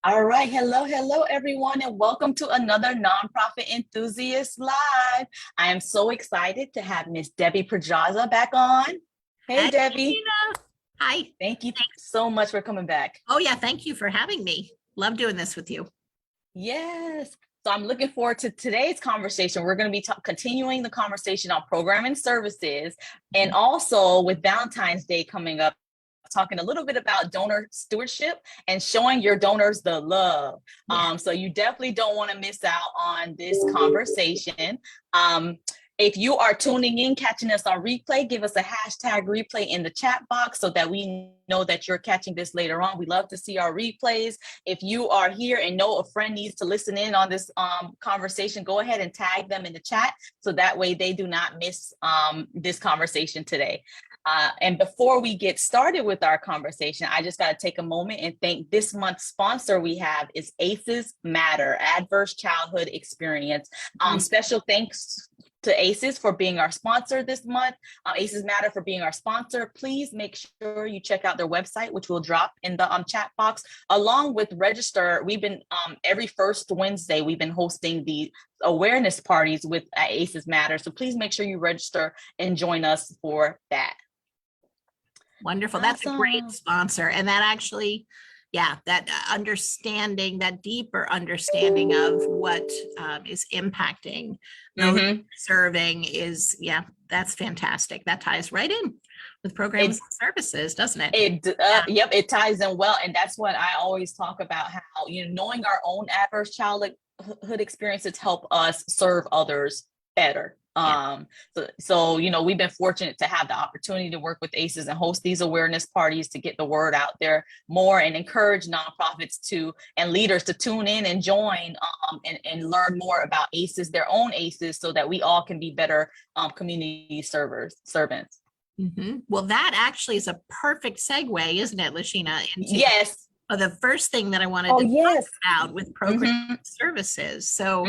All right. Hello, everyone, and welcome to another Nonprofit Enthusiast Live. I am so excited to have Miss Debbie Pedraza back on. Hey, Hey, Debbie. Tina. Hi. Thank you so much for coming back. Oh, yeah. Thank you for having me. Love doing this with you. Yes. So I'm looking forward to today's conversation. We're going to be continuing the conversation on programming services, and also with Valentine's Day coming up, talking a little bit about donor stewardship and showing your donors the love. So you definitely don't want to miss out on this conversation. If you are tuning in, catching us on replay, give us a hashtag replay in the chat box so that we know that you're catching this later on. We love to see our replays. If you are here and know a friend needs to listen in on this conversation, go ahead and tag them in the chat so that way they do not miss this conversation today. And before we get started with our conversation, I just got to take a moment and thank this month's sponsor we have is ACEs Matter, Adverse Childhood Experience. Special thanks to ACEs for being our sponsor this month. ACEs Matter for being our sponsor. Please make sure you check out their website, which we'll drop in the chat box, along with register. We've been every first Wednesday, we've been hosting the awareness parties with ACEs Matter. So please make sure you register and join us for that. Wonderful. That's a great sponsor. And that actually, that understanding, that deeper understanding of what is impacting those serving is, that's fantastic. That ties right in with programs and services, doesn't it? Yep, it ties in well. And that's what I always talk about, how, knowing our own adverse childhood experiences help us serve others better. So we've been fortunate to have the opportunity to work with ACEs and host these awareness parties to get the word out there more and encourage nonprofits and leaders to tune in and join and learn more about ACEs, their own ACEs, so that we all can be better community servants. Well, that actually is a perfect segue, isn't it, Lashina? Yes. The first thing that I wanted to talk about with program services. So,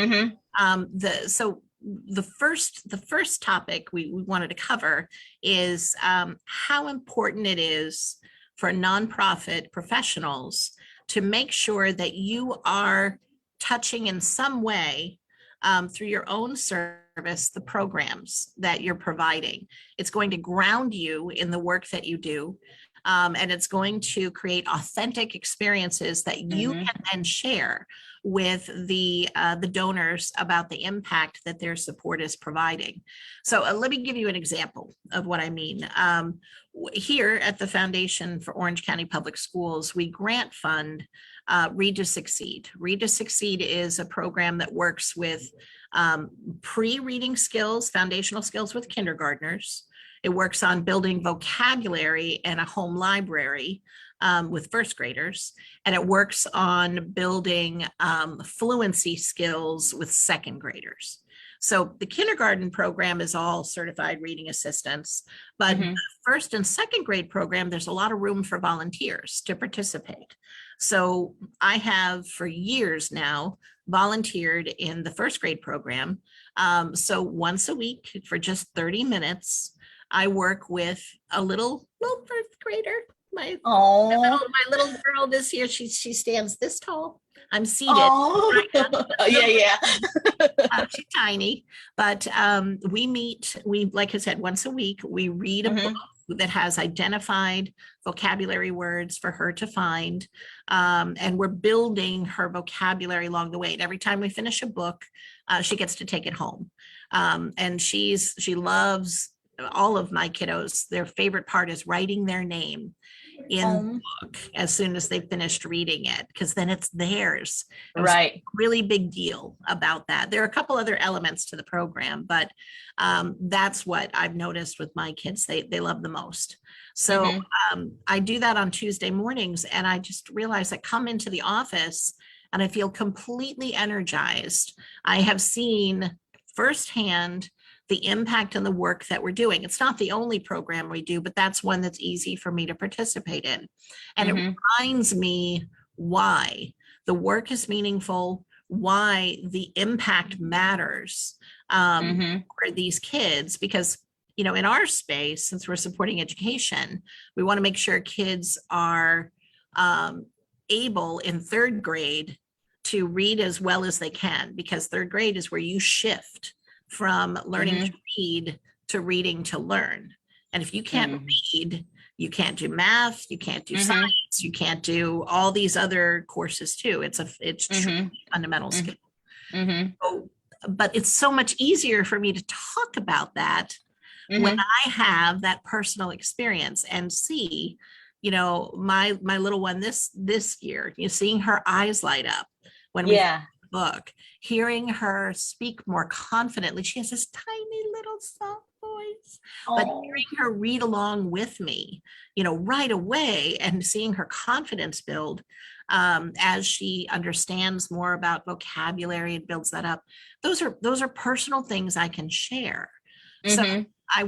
the first topic we wanted to cover is how important it is for nonprofit professionals to make sure that you are touching in some way through your own service the programs that you're providing. It's going to ground you in the work that you do. And it's going to create authentic experiences that you can then share with the donors about the impact that their support is providing. So let me give you an example of what I mean. Here at the Foundation for Orange County Public Schools, we grant fund Read to Succeed. Read to Succeed is a program that works with pre-reading skills, foundational skills with kindergartners. It works on building vocabulary and a home library with first graders, and it works on building fluency skills with second graders. So the kindergarten program is all certified reading assistants, but the first and second grade program, there's a lot of room for volunteers to participate. So I have for years now volunteered in the first grade program. So once a week for just 30 minutes, I work with a little first grader. My little girl this year, she stands this tall. I'm seated. Right she's tiny, but we meet. Like I said, once a week, we read a book that has identified vocabulary words for her to find, and we're building her vocabulary along the way. And every time we finish a book, she gets to take it home, and she loves. All of my kiddos, their favorite part is writing their name in the book as soon as they finished reading it, because then it's theirs. Right. Really big deal about that. There are a couple other elements to the program, but that's what I've noticed with my kids. They love the most. So I do that on Tuesday mornings, and I just realize I come into the office and I feel completely energized. I have seen firsthand the impact and the work that we're doing. It's not the only program we do, but that's one that's easy for me to participate in. And it reminds me why the work is meaningful, why the impact matters for these kids, because in our space, since we're supporting education, we want to make sure kids are able in third grade to read as well as they can, because third grade is where you shift from learning to read to reading to learn. And if you can't read, you can't do math, you can't do science, you can't do all these other courses too. It's truly fundamental skill. So, but it's so much easier for me to talk about that when I have that personal experience and see, you know, my little one this year, you know, seeing her eyes light up when we read the book, hearing her speak more confidently. She has this tiny little soft voice, but hearing her read along with me, you know, right away, and seeing her confidence build as she understands more about vocabulary and builds that up. Those are personal things I can share. So I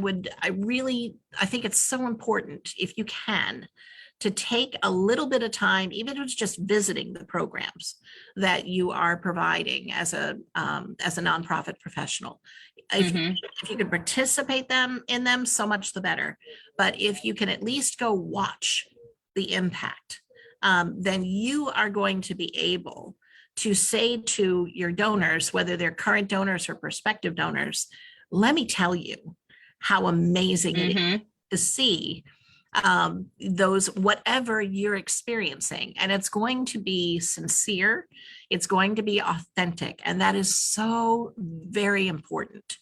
think it's so important, if you can, to take a little bit of time, even if it's just visiting the programs that you are providing as a nonprofit professional. If you can participate in them, so much the better. But if you can at least go watch the impact, then you are going to be able to say to your donors, whether they're current donors or prospective donors, let me tell you how amazing it is to see those, whatever you're experiencing. And it's going to be sincere, it's going to be authentic. And that is so very important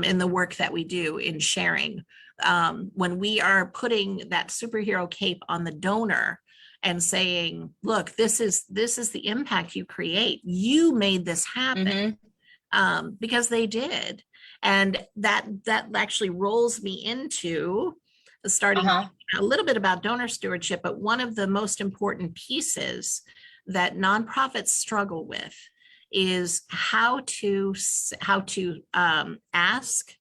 in the work that we do in sharing. When we are putting that superhero cape on the donor and saying, look, this is the impact you create. You made this happen because they did. And that actually rolls me into starting a little bit about donor stewardship. But one of the most important pieces that nonprofits struggle with is how to ask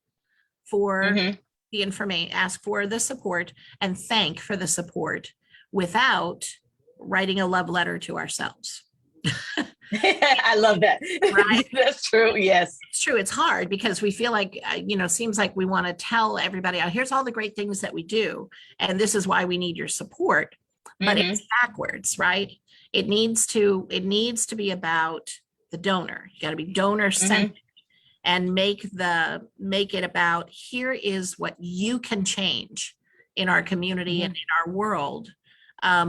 for the information, ask for the support, and thank for the support without writing a love letter to ourselves. I love that. Right? That's true. Yes. It's true. It's hard because we feel like, seems like we want to tell everybody, here's all the great things that we do, and this is why we need your support. But it's backwards, right? It needs to be about the donor. You got to be donor centered and make it about, here is what you can change in our community and in our world.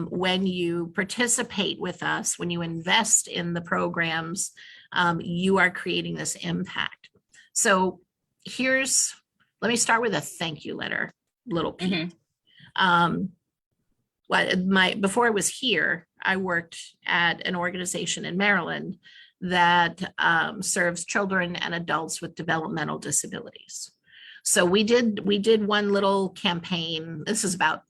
When you participate with us, when you invest in the programs, you are creating this impact. So let me start with a thank you letter, little piece. Before I was here, I worked at an organization in Maryland that serves children and adults with developmental disabilities. So we did one little campaign. This is about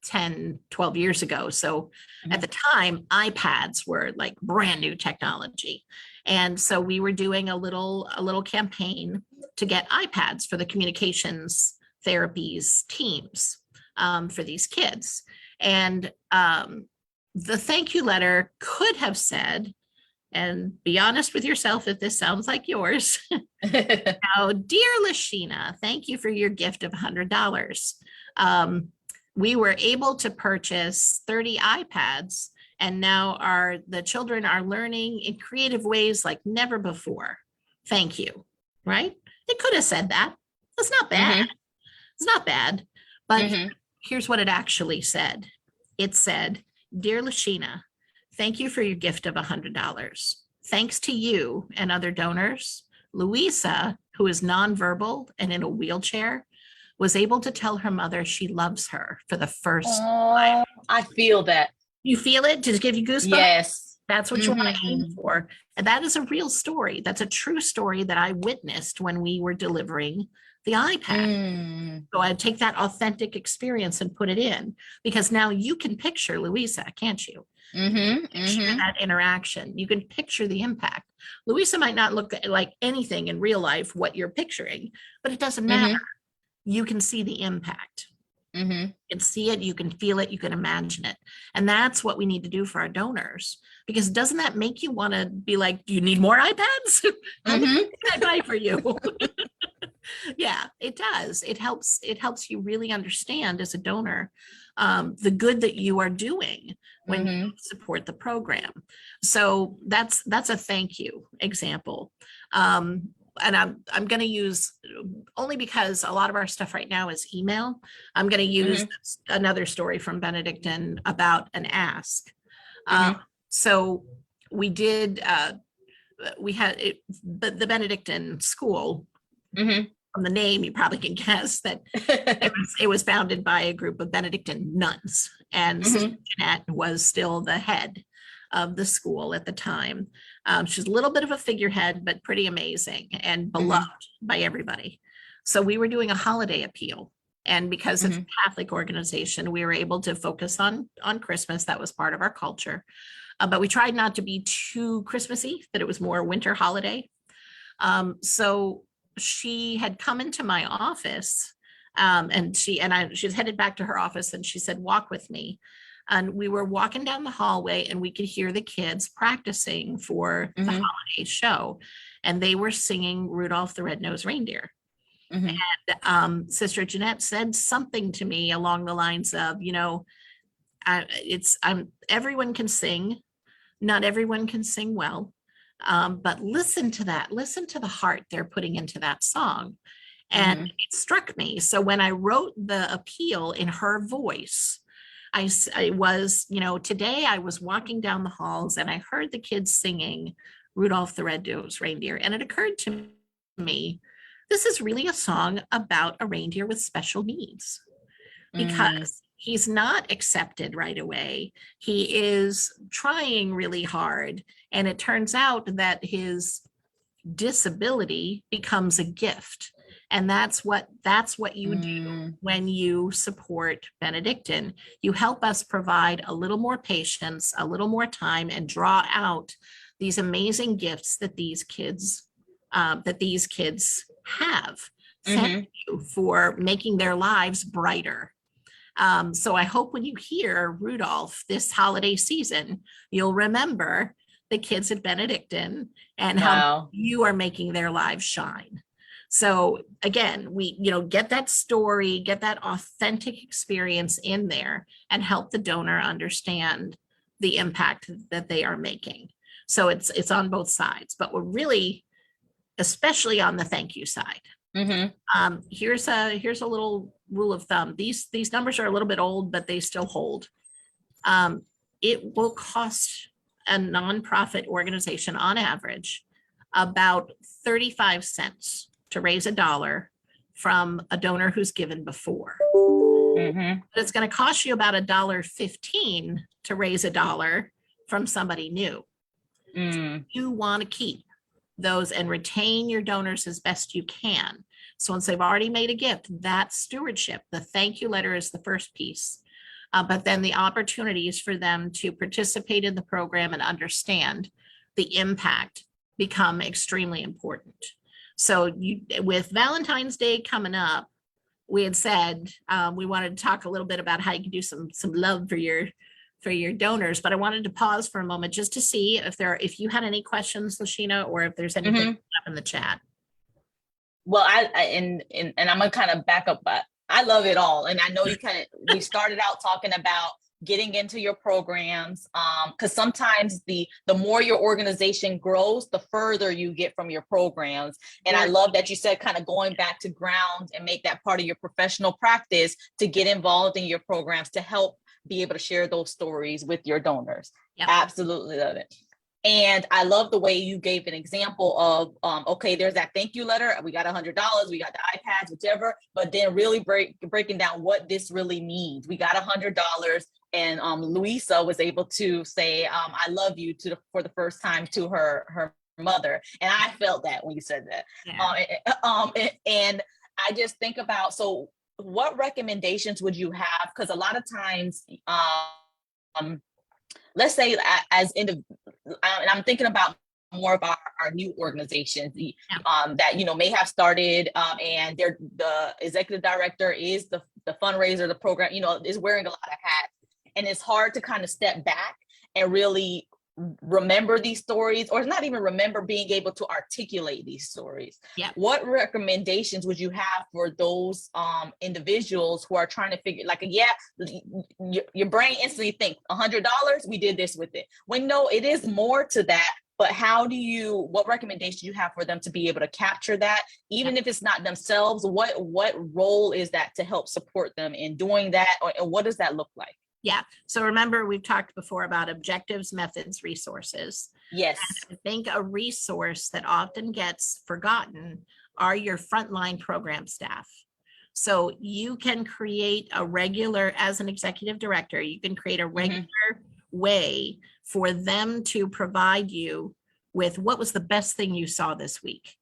10, 12 years ago. So at the time, iPads were like brand new technology. And so we were doing a little campaign to get iPads for the communications therapies teams for these kids. And the thank you letter could have said, and be honest with yourself if this sounds like yours. Now, dear Lashina, thank you for your gift of $100. We were able to purchase 30 iPads, and now the children are learning in creative ways like never before. Thank you, right? It could have said that. That's not bad. It's not bad. But here's what it actually said. It said, dear Lashina, thank you for your gift of $100. Thanks to you and other donors, Louisa, who is nonverbal and in a wheelchair, was able to tell her mother she loves her for the first time. I feel that. You feel it? Does it give you goosebumps? Yes. That's what you want to aim for. And that is a real story. That's a true story that I witnessed when we were delivering the iPad. So I take that authentic experience and put it in, because now you can picture Louisa, can't you? Picture that interaction. You can picture the impact. Louisa might not look like anything in real life, what you're picturing, but it doesn't matter. You can see the impact. You can see it, you can feel it, you can imagine it. And that's what we need to do for our donors, because doesn't that make you want to be like, do you need more iPads? How can I buy for you? Yeah, it does. It helps you really understand as a donor the good that you are doing when you Mm-hmm. support the program. So that's a thank you example. Um, and I'm going to use, only because a lot of our stuff right now is email. I'm going to use Mm-hmm. another story from Benedictine about an ask. Um, Mm-hmm. so we did. We had it, but the Benedictine school, Mm-hmm. from the name, you probably can guess that it was founded by a group of Benedictine nuns, and Sister Mm-hmm. Jeanette was still the head of the school at the time. She's a little bit of a figurehead, but pretty amazing and beloved Mm-hmm. by everybody. So we were doing a holiday appeal. And because it's Mm-hmm. a Catholic organization, we were able to focus on Christmas. That was part of our culture. But we tried not to be too Christmassy, that it was more winter holiday. So she had come into my office, and she was headed back to her office, and she said, walk with me. And we were walking down the hallway, and we could hear the kids practicing for the Mm-hmm. holiday show. And they were singing Rudolph the Red-Nosed Reindeer. Mm-hmm. Sister Jeanette said something to me along the lines of, everyone can sing, not everyone can sing well, but listen to that. Listen to the heart they're putting into that song. And Mm-hmm. it struck me. So when I wrote the appeal in her voice, I was, today I was walking down the halls and I heard the kids singing Rudolph the Red-Nosed Reindeer. And it occurred to me, this is really a song about a reindeer with special needs, Mm-hmm. because he's not accepted right away. He is trying really hard. And it turns out that his disability becomes a gift. And that's what you do Mm-hmm. when you support Benedictine. You help us provide a little more patience, a little more time, and draw out these amazing gifts that these kids have. Thank Mm-hmm. you for making their lives brighter. So I hope when you hear Rudolph this holiday season, you'll remember the kids at Benedictine and how Wow. you are making their lives shine. So again, we, get that story, get that authentic experience in there and help the donor understand the impact that they are making. So it's on both sides, but we're really, especially on the thank you side. Mm-hmm. Here's a little rule of thumb. These numbers are a little bit old, but they still hold. Um, it will cost a nonprofit organization on average about 35 cents to raise $1 from a donor who's given before. Mm-hmm. But it's going to cost you about $1.15 to raise $1 from somebody new. Mm-hmm. You want to keep those and retain your donors as best you can. So once they've already made a gift, that's stewardship. The thank you letter is the first piece. But then the opportunities for them to participate in the program and understand the impact become extremely important. So with Valentine's Day coming up, we had said we wanted to talk a little bit about how you can do some love for your donors, but I wanted to pause for a moment just to see if you had any questions, Lashina, or if there's anything Mm-hmm. up in the chat. Well, and I'm gonna kind of back up, but I love it all. And I know we started out talking about getting into your programs, because sometimes the more your organization grows, the further you get from your programs. And I love that you said kind of going back to ground and make that part of your professional practice to get involved in your programs to help be able to share those stories with your donors. Yep. Absolutely love it. And I love the way you gave an example of, okay, there's that thank you letter. We got $100, we got the iPads, whichever, but then really breaking down what this really means. We got $100, and Louisa was able to say, I love you for the first time to her mother. And I felt that when you said that. Yeah. And I just think about, so what recommendations would you have? Because a lot of times, let's say and I'm thinking about more of our new organizations that may have started, and the executive director is the fundraiser, the program, is wearing a lot of hats, and it's hard to kind of step back and really remember these stories, or not even remember, being able to articulate these stories. Yeah. What recommendations would you have for those individuals who are trying to figure, like, yeah, your brain instantly think $100, we did this with it. When no, it is more to that. But what recommendation you have for them to be able to capture that, even if it's not themselves? What role is that to help support them in doing that, and what does that look like? Yeah. So remember, we've talked before about objectives, methods, resources. Yes. I think a resource that often gets forgotten are your frontline program staff. So you can create a regular, as an executive director, you can create a regular way for them to provide you with what was the best thing you saw this week.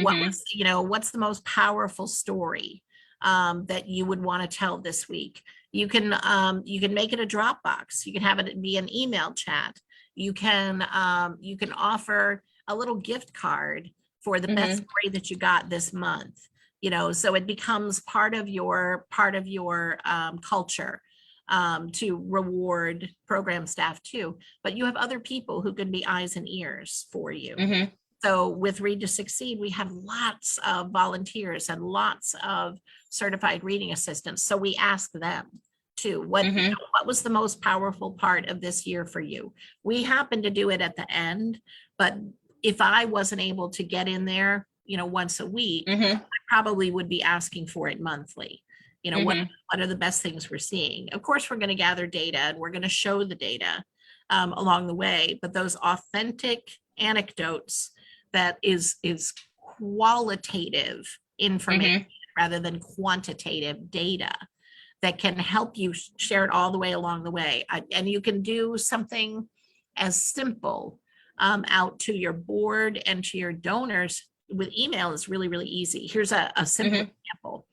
What was, what's the most powerful story that you would want to tell this week? You can make it a Dropbox. You can have it be an email chat. You can offer a little gift card for the best story that you got this month. So it becomes part of your culture to reward program staff too. But you have other people who can be eyes and ears for you. So with Read to Succeed, we have lots of volunteers and lots of certified reading assistants. So we ask them too, what was the most powerful part of this year for you? We happen to do it at the end, but if I wasn't able to get in there, once a week, I probably would be asking for it monthly. What are the best things we're seeing? Of course, we're going to gather data and we're going to show the data along the way, but those authentic anecdotes that is qualitative information rather than quantitative data that can help you share it all the way along the way. And you can do something as simple out to your board and to your donors with email is really, really easy. Here's a simple example.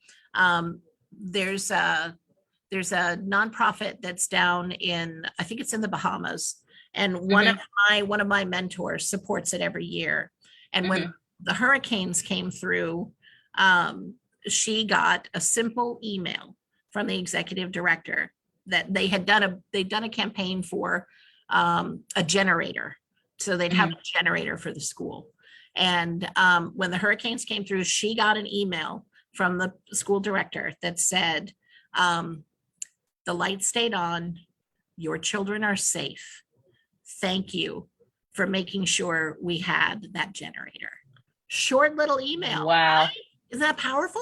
There's a nonprofit that's down in, I think it's in the Bahamas, and one of my mentors supports it every year. And when the hurricanes came through, she got a simple email from the executive director that they'd done a campaign for a generator. So they'd have a generator for the school. And when the hurricanes came through, she got an email from the school director that said, the lights stayed on, your children are safe. Thank you for making sure we had that generator. Short little email. Wow. Right? Isn't that powerful?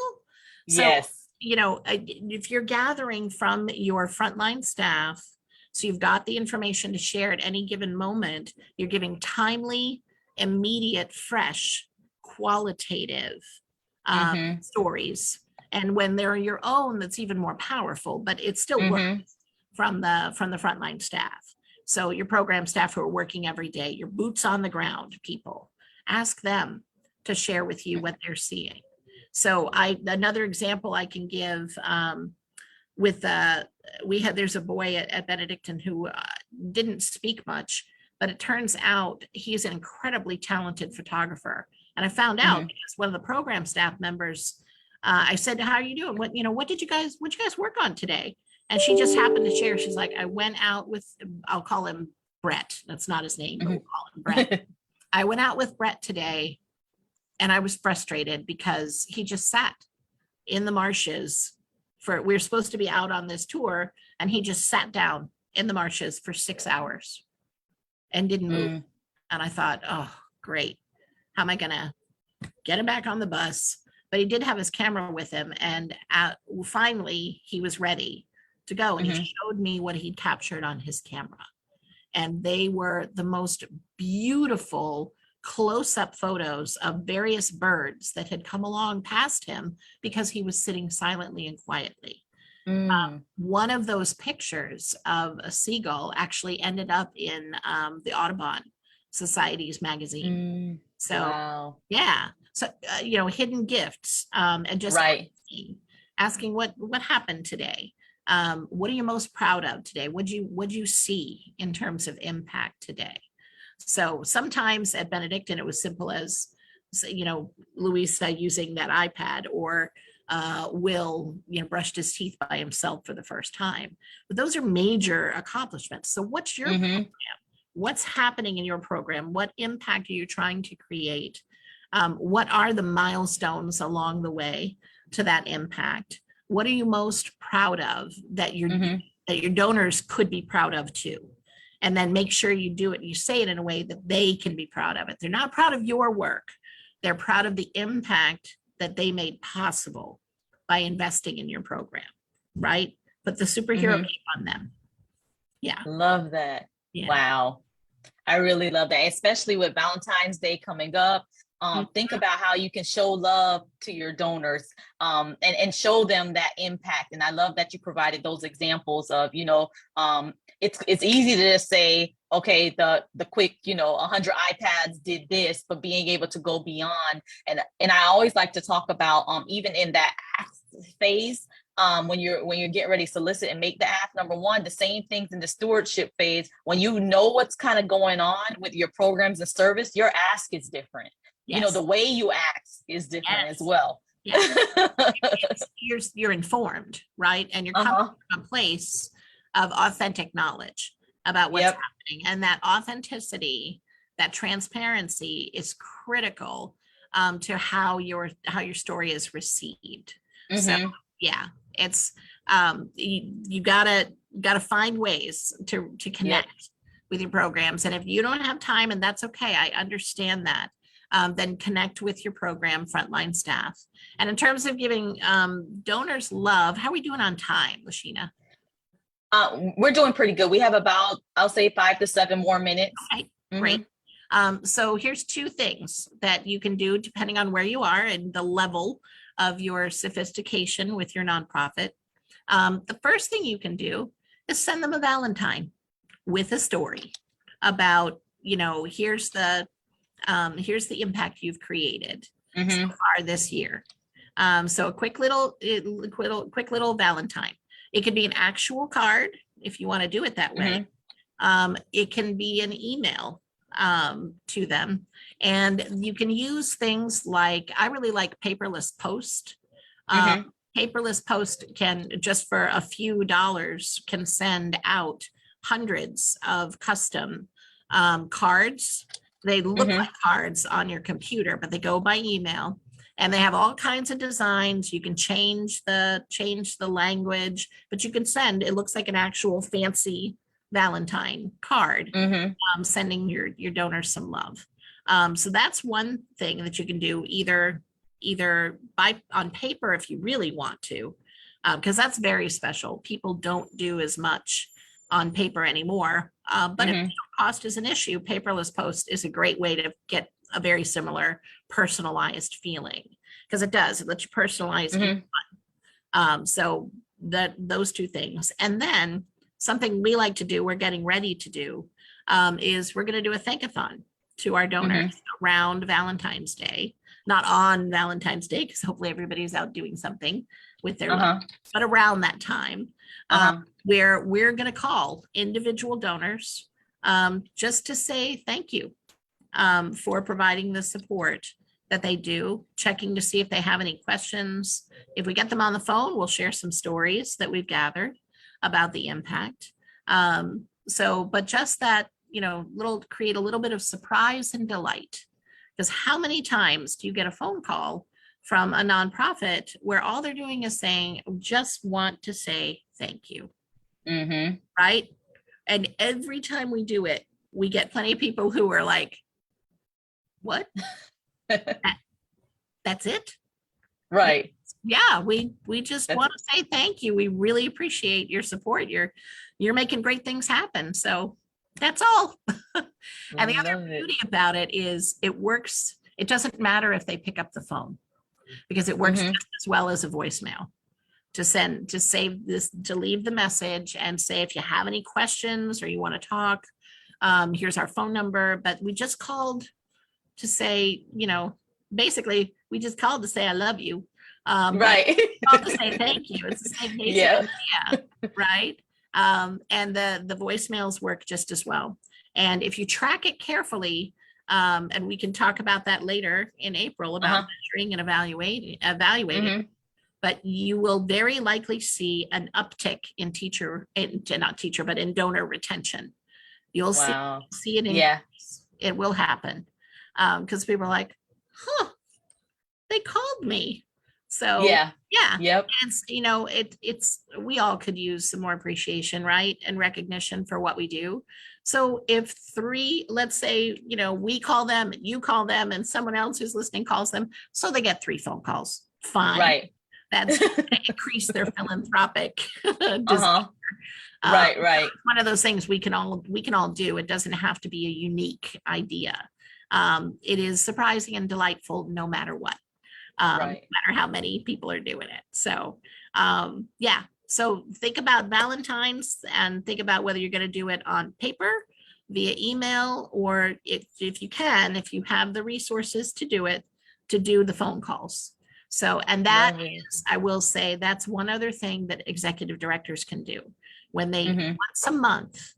Yes. So, if you're gathering from your frontline staff, so you've got the information to share at any given moment, you're giving timely, immediate, fresh, qualitative stories. And when they're your own, that's even more powerful, but it still works from the frontline staff. So your program staff who are working every day, your boots on the ground people, ask them to share with you what they're seeing. So another example I can give there's a boy at Benedictine who didn't speak much, but it turns out he's an incredibly talented photographer. And I found out because one of the program staff members, I said, how are you doing? What did you guys work on today? And she just happened to share. She's like, I went out with, I'll call him Brett. That's not his name, but we'll call him Brett. I went out with Brett today and I was frustrated because he just sat in the marshes we were supposed to be out on this tour, and he just sat down in the marshes for 6 hours and didn't move. And I thought, oh, great. How am I going to get him back on the bus? But he did have his camera with him, and finally he was ready to go. And he showed me what he'd captured on his camera. And they were the most beautiful close-up photos of various birds that had come along past him because he was sitting silently and quietly. One of those pictures of a seagull actually ended up in the Audubon Society's magazine. So, wow. Yeah. So, hidden gifts and just asking what happened today. What are you most proud of today? What'd you see in terms of impact today? So sometimes at Benedictine, it was simple as, Luisa using that iPad, or Will, brushed his teeth by himself for the first time. But those are major accomplishments. So what's your program? what's happening in your program? What impact are you trying to create? What are the milestones along the way to that impact? What are you most proud of that your donors could be proud of too? And then make sure you do it, you say it in a way that they can be proud of it. They're not proud of your work. They're proud of the impact that they made possible by investing in your program, right? Put the superhero cape on them. Yeah. Love that. Yeah. Wow. I really love that, especially with Valentine's Day coming up. Think about how you can show love to your donors, and show them that impact. And I love that you provided those examples of, it's easy to just say, okay, the quick, 100 iPads did this, but being able to go beyond. And I always like to talk about, even in that phase, when you're getting ready to solicit and make the ask, number one, the same things in the stewardship phase, when you know what's kind of going on with your programs and service, your ask is different. Yes. The way you ask is different as well. Yeah. You're informed, right? And you're coming from a place of authentic knowledge about what's happening. And that authenticity, that transparency is critical to how your story is received. So yeah, it's you gotta find ways to connect with your programs. And if you don't have time, and that's okay, I understand that. Then connect with your program frontline staff. And in terms of giving donors love, how are we doing on time, Lashina? We're doing pretty good. We have about, I'll say 5 to 7 more minutes. Okay, great. So here's 2 things that you can do depending on where you are and the level of your sophistication with your nonprofit. The first thing you can do is send them a Valentine with a story about, here's the impact you've created so far this year. So a quick little Valentine. It could be an actual card if you want to do it that way. It can be an email to them, and you can use things like, I really like paperless post. Paperless post can, just for a few dollars, can send out hundreds of custom cards. They look like cards on your computer, but they go by email, and they have all kinds of designs. You can change the language, but you can send, it looks like an actual fancy Valentine card, sending your donors some love. So that's one thing that you can do, either by on paper if you really want to, because that's very special. People don't do as much on paper anymore. But if cost is an issue, paperless post is a great way to get a very similar personalized feeling, because it lets you personalize each one. So those 2 things. And then something we like to do, we're getting ready to do, is we're going to do a thankathon to our donors around Valentine's Day. Not on Valentine's Day, because hopefully everybody's out doing something with their love, but around that time, where we're going to call individual donors just to say thank you for providing the support that they do, checking to see if they have any questions. If we get them on the phone, we'll share some stories that we've gathered about the impact. But just that, create a little bit of surprise and delight. Because how many times do you get a phone call from a nonprofit where all they're doing is saying, just want to say thank you, right? And every time we do it, we get plenty of people who are like, what? That's it? Right. Yeah, we just want to say thank you. We really appreciate your support. You're making great things happen. So that's all. And the other beauty about it is it works. It doesn't matter if they pick up the phone, because it works just as well as a voicemail to leave the message and say, if you have any questions or you want to talk, here's our phone number. But we just called to say, basically we just called to say, I love you. Right. Called to say thank you. It's the same basic idea, right? And the voicemails work just as well. And if you track it carefully, and we can talk about that later in April about measuring and evaluating, but you will very likely see an uptick in in donor retention, You'll Wow. see it Yeah. increase. It will happen. Because people are like, huh, they called me. So Yeah. yeah, Yep. it's, it's, we all could use some more appreciation, right? And recognition for what we do. So if three, let's say, we call them, you call them, and someone else who's listening calls them, so they get 3 phone calls. Fine. Right. That's going to increase their philanthropic desire. Uh-huh. Right, right. One of those things we can all do. It doesn't have to be a unique idea. It is surprising and delightful no matter what, no Right. matter how many people are doing it. So yeah, so think about Valentine's and think about whether you're going to do it on paper, via email, or if you can, if you have the resources to do it, to do the phone calls. So, and that Love it. is, I will say, that's one other thing that executive directors can do when they Mhm. once a month,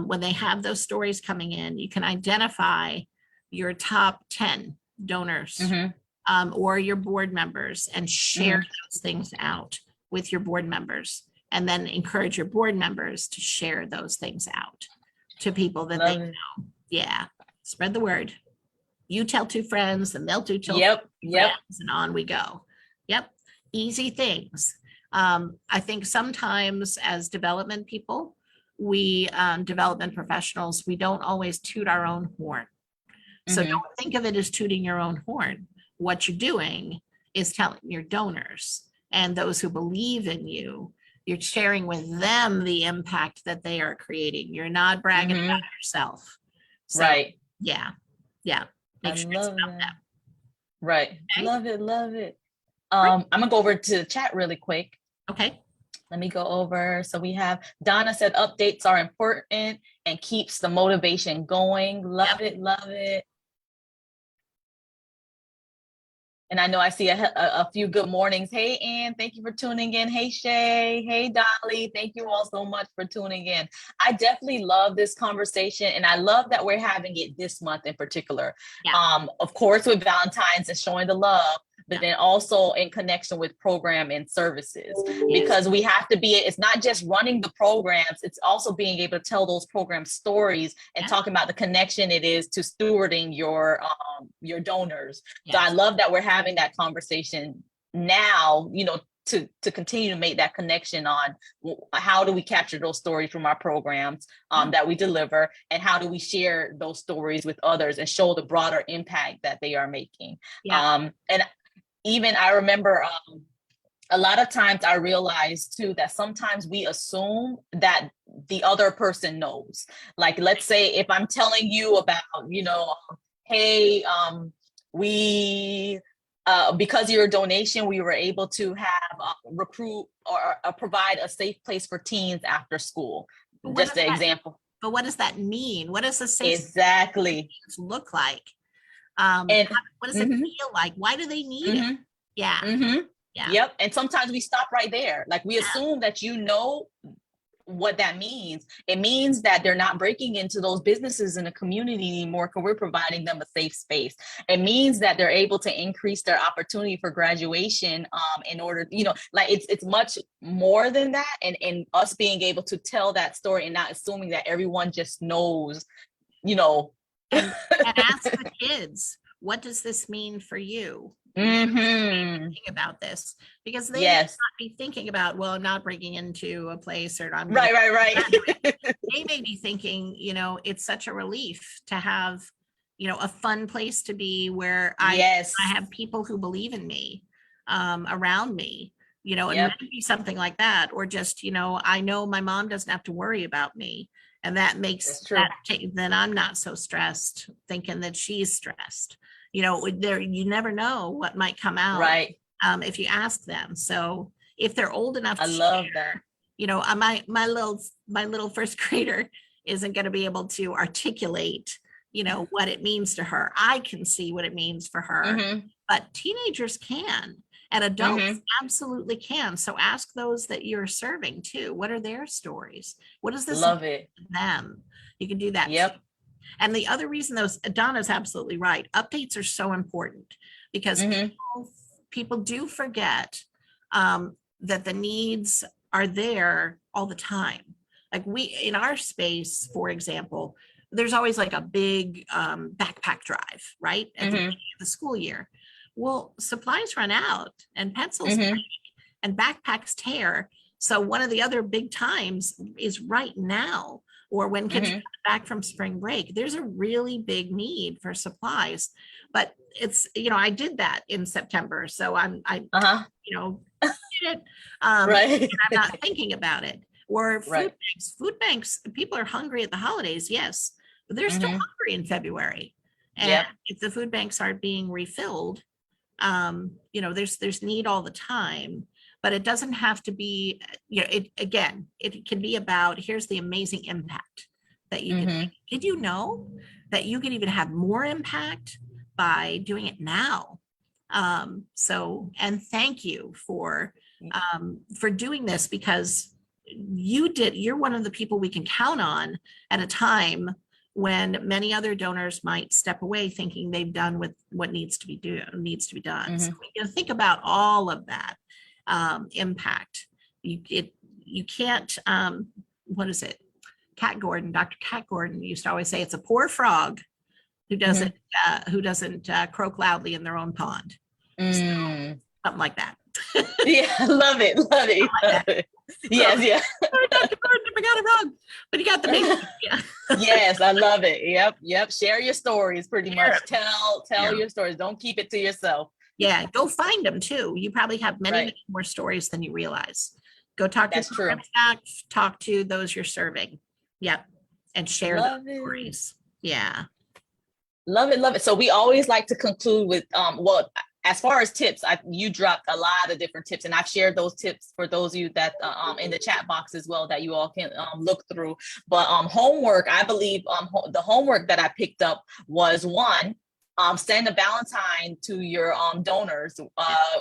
when they have those stories coming in, you can identify your top 10 donors, Mhm. or your board members, and share Mhm. those things out with your board members, and then encourage your board members to share those things out to people that they Love it. know. Yeah, spread the word. You tell 2 friends and they'll do tell Yep. 3 Yep. friends, and on we go. Yep, easy things. I think sometimes as development people, we development professionals, we don't always toot our own horn. So Mhm. don't think of it as tooting your own horn. What you're doing is telling your donors and those who believe in you, you're sharing with them the impact that they are creating. You're not bragging about Mhm. yourself. So Right. yeah, yeah. I Make sure it's love about that. them. Right. Okay. Love it. Love it. Great. I'm gonna go over to the chat really quick. Okay. Let me go over. So we have Donna said updates are important and keeps the motivation going. Love Yep. it. Love it. And I know I see a few good mornings. Hey, Ann, thank you for tuning in. Hey, Shay. Hey, Dolly. Thank you all so much for tuning in. I definitely love this conversation, and I love that we're having it this month in particular. Yeah. Of course, with Valentine's and showing the love, but Yeah. then also in connection with program and services, Yes. because we have to be, it's not just running the programs, it's also being able to tell those program stories and Yeah. talking about the connection it is to stewarding your donors. So I Yes. love that we're having that conversation now, to continue to make that connection on how do we capture those stories from our programs Yeah. that we deliver, and how do we share those stories with others and show the broader impact that they are making. Yeah. And even I remember a lot of times I realize too that sometimes we assume that the other person knows. Like, let's say if I'm telling you about, hey, we because of your donation, we were able to have recruit or provide a safe place for teens after school. But what Just does an that, example. but what does that mean? What does a safe space Exactly. look like? And What does it mhm, feel like? Why do they need it? mhm, Yeah. mhm. Yeah. Yep. And sometimes we stop right there. Like, we assume that what that means. It means that they're not breaking into those businesses in the community anymore because we're providing them a safe space. It means that they're able to increase their opportunity for graduation, in order, like, it's much more than that. And us being able to tell that story and not assuming that everyone just knows, you know. And ask the kids, what does this mean for you? Mm-hmm. Think about this, because they may Yes. not be thinking about, well, I'm not breaking into a place, or I'm going to Right. they may be thinking, it's such a relief to have, a fun place to be where I Yes. have people who believe in me, around me, and Yep. maybe something like that, or just, I know my mom doesn't have to worry about me. And that makes That's true. that, then I'm not so stressed thinking that she's stressed. You never know what might come out, Right. if you ask them. So if they're old enough I to love share, that. my little first grader isn't going to be able to articulate, what it means to her. I can see what it means for her, Mm-hmm. but teenagers can, and adults Mm-hmm. absolutely can. So ask those that you're serving too. What are their stories? What does this mean Love it. to them? You can do that too. Yep. And the other reason, Donna's absolutely right. Updates are so important because Mm-hmm. people do forget that the needs are there all the time. Like in our space, for example, there's always like a big backpack drive, right? At the beginning of the school year. Well, supplies run out and pencils break and backpacks tear. So one of the other big times is right now, or when kids are back from spring break. There's a really big need for supplies. But it's, I did that in September. So I did it. Right. And I'm not thinking about it. Or food Right. banks. Food banks, people are hungry at the holidays, yes, but they're still hungry in February. And if the food banks aren't being refilled, there's need all the time. But it doesn't have to be, it can be about, here's the amazing impact that you can make. Did you know that you can even have more impact by doing it now? And thank you for doing this, because you're one of the people we can count on at a time when many other donors might step away thinking they've done what needs to be done. So think about all of that impact. You can't, what is it? Dr. Cat Gordon used to always say, it's a poor frog who doesn't croak loudly in their own pond. So, something like that. Yeah, love it. Love it. Yes, yeah. Sorry, Dr. Gordon, I got it wrong, but you got the basics. Yeah. Yes, I love it. Yep. Share your stories, pretty much. Tell your stories. Don't keep it to yourself. Yeah, go find them too. You probably have many more stories than you realize. Go talk to program staff, talk to those you're serving. Yep. And share those stories. Yeah. Love it. So we always like to conclude with, as far as tips, you dropped a lot of different tips, and I've shared those tips for those of you that in the chat box as well, that you all can look through. But homework, I believe the homework that I picked up was one, send a Valentine to your donors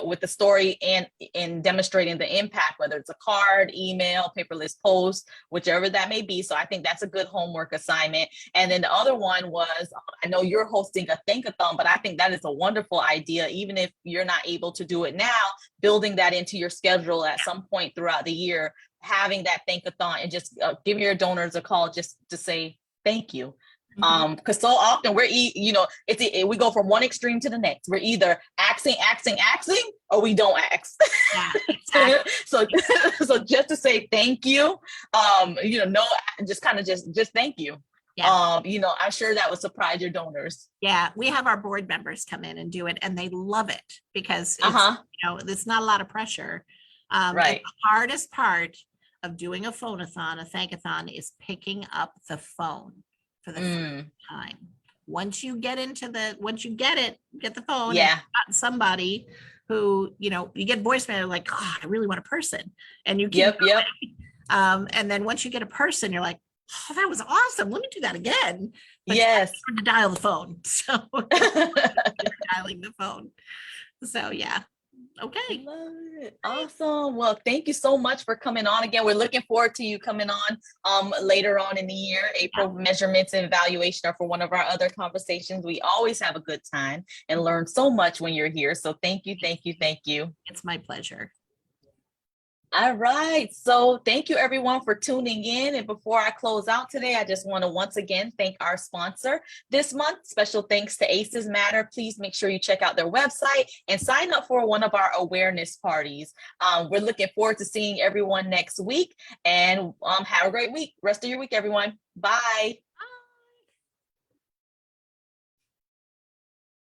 with the story and demonstrating the impact, whether it's a card, email, paperless post, whichever that may be. So I think that's a good homework assignment. And then the other one was, I know you're hosting a think-a-thon, but I think that is a wonderful idea. Even if you're not able to do it now, building that into your schedule at some point throughout the year, having that think-a-thon and just giving your donors a call just to say thank you. Because so often we go from one extreme to the next. We're either axing, or we don't ax. Yeah, exactly. so just to say thank you, just thank you. Yeah. I'm sure that would surprise your donors. Yeah, we have our board members come in and do it, and they love it because it's not a lot of pressure. Right. The hardest part of doing a phone-a-thon, a thank-a-thon, is picking up the phone for the first time. Once you get the phone, yeah, and got somebody who, you get voicemail like, oh, I really want a person. And you keep going. And then once you get a person, you're like, oh, that was awesome. Let me do that again. But yes. To dial the phone. So dialing the phone. So yeah. Okay. Love it. Awesome. Well, thank you so much for coming on again. We're looking forward to you coming on later on in the year. April measurements and evaluation are for one of our other conversations. We always have a good time and learn so much when you're here. So thank you. It's my pleasure. All right. So thank you everyone for tuning in. And before I close out today, I just want to once again thank our sponsor this month. Special thanks to Aces Matter. Please make sure you check out their website and sign up for one of our awareness parties. We're looking forward to seeing everyone next week, and have a great week. Rest of your week, everyone. Bye.